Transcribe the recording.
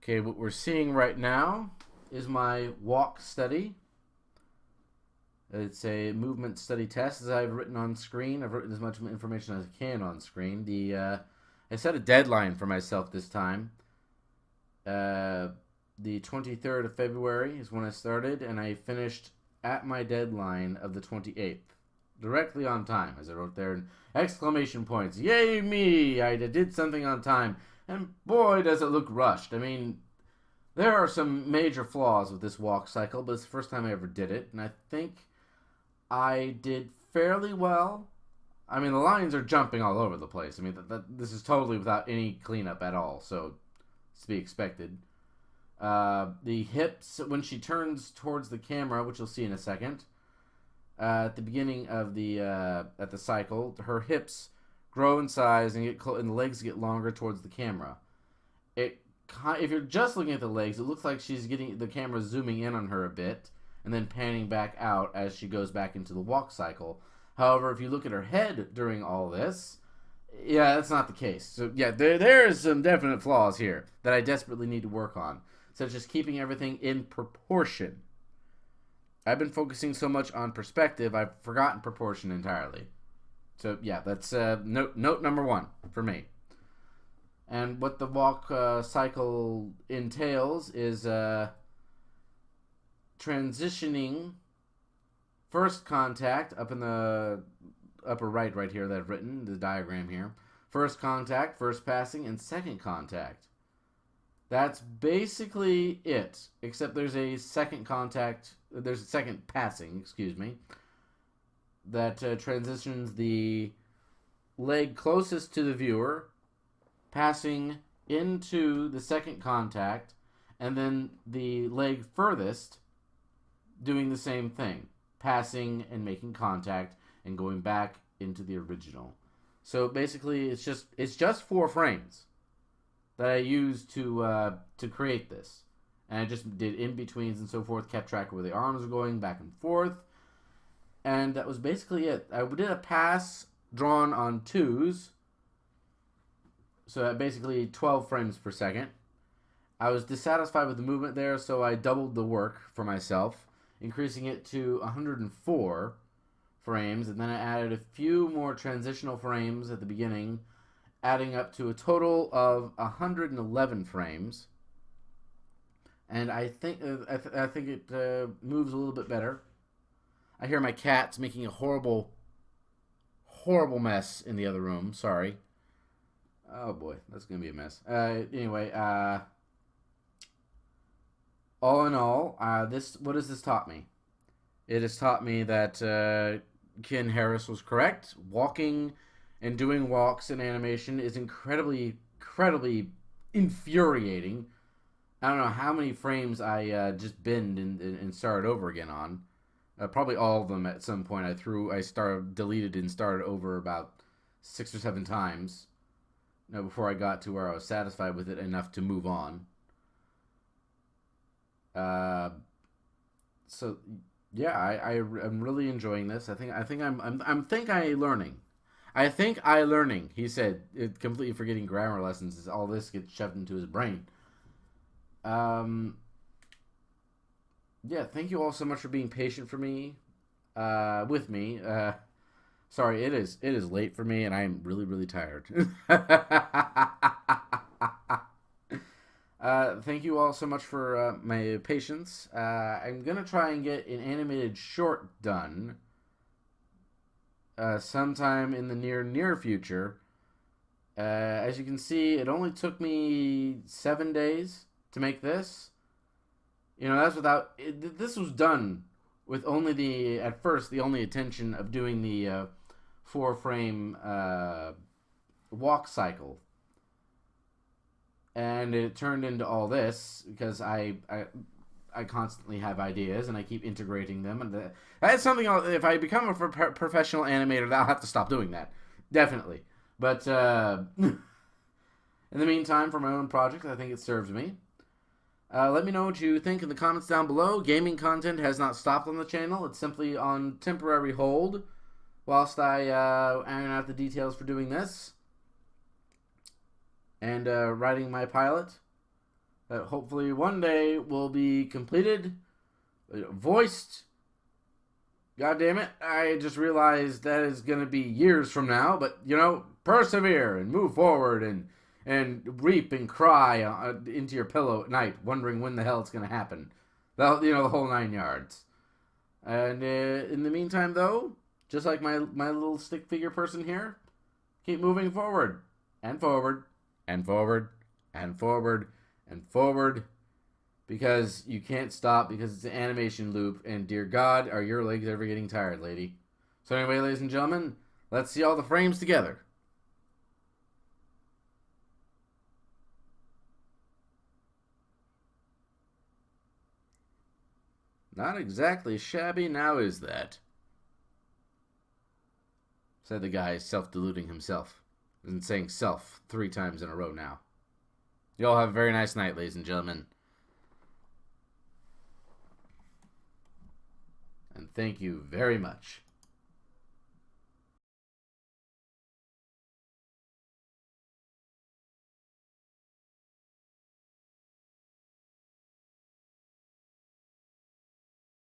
Okay, what we're seeing right now is my walk study. It's a movement study test, as I've written on screen. I've written as much information as I can on screen. I set a deadline for myself this time. The 23rd of February is when I started, and I finished at my deadline of the 28th. Directly on time, as I wrote there, in exclamation points. Yay me! I did something on time. And boy, does it look rushed. I mean, there are some major flaws with this walk cycle, but it's the first time I ever did it, and I think I did fairly well. I mean, the lines are jumping all over the place. I mean, this is totally without any cleanup at all, so it's to be expected. The hips, when she turns towards the camera, which you'll see in a second, at the beginning of the cycle, her hips grow in size and and the legs get longer towards the camera. If you're just looking at the legs, it looks like she's getting the camera zooming in on her a bit and then panning back out as she goes back into the walk cycle. However, if you look at her head during all this, yeah, that's not the case. So yeah, there's some definite flaws here that I desperately need to work on, such as keeping everything in proportion. I've been focusing so much on perspective, I've forgotten proportion entirely. So yeah, that's note number one for me. And what the walk cycle entails is transitioning first contact up in the upper right here that I've written, the diagram here. First contact, first passing, and second contact. That's basically it, except there's a second passing, that transitions the leg closest to the viewer, passing into the second contact, and then the leg furthest doing the same thing, passing and making contact and going back into the original. So basically, it's just 4 frames that I used to create this, and I just did in-betweens and so forth, kept track of where the arms were going back and forth, and that was basically it. I did a pass drawn on 2s, so basically 12 frames per second. I was dissatisfied with the movement there, so I doubled the work for myself, increasing it to 104 frames, and then I added a few more transitional frames at the beginning, adding up to a total of 111 frames. And I think it moves a little bit better. I hear my cat's making a horrible mess in the other room. Sorry. Oh boy, that's gonna be a mess. Anyway, all in all, what has this taught me? It has taught me that Ken Harris was correct. Walking and doing walks in animation is incredibly infuriating. I don't know how many frames I just binned and started over again on. Probably all of them at some point. I deleted and started over about 6 or 7 times. Before I got to where I was satisfied with it enough to move on. So yeah, I'm really enjoying this. I think I'm learning. I think I learning. He said, completely forgetting grammar lessons as all this gets shoved into his brain. Yeah, thank you all so much for being patient for me, with me. Sorry, it is late for me, and I am really tired. Thank you all so much for my patience. I'm gonna try and get an animated short done sometime in the near future. As you can see, it only took me 7 days to make this. That's without this was done with only at first the only intention of doing the 4-frame walk cycle, and it turned into all this because I constantly have ideas and I keep integrating them, and that's something if I become a professional animator, I'll have to stop doing that, definitely. But in the meantime, for my own project, I think it serves me. Let me know what you think in the comments down below. Gaming content has not stopped on the channel. It's simply on temporary hold whilst I iron out the details for doing this and writing my pilot. that hopefully one day will be completed, voiced. God damn it, I just realized that is going to be years from now, but, persevere and move forward and reap and cry into your pillow at night, wondering when the hell it's going to happen. The whole 9 yards. And in the meantime, though, just like my little stick figure person here, keep moving forward and forward and forward and forward and forward, because you can't stop, because it's an animation loop, and dear God, are your legs ever getting tired, lady? So anyway, ladies and gentlemen, let's see all the frames together. Not exactly shabby now, is that? Said the guy, self-deluding himself. And saying self 3 times in a row now. You all have a very nice night, ladies and gentlemen. And thank you very much.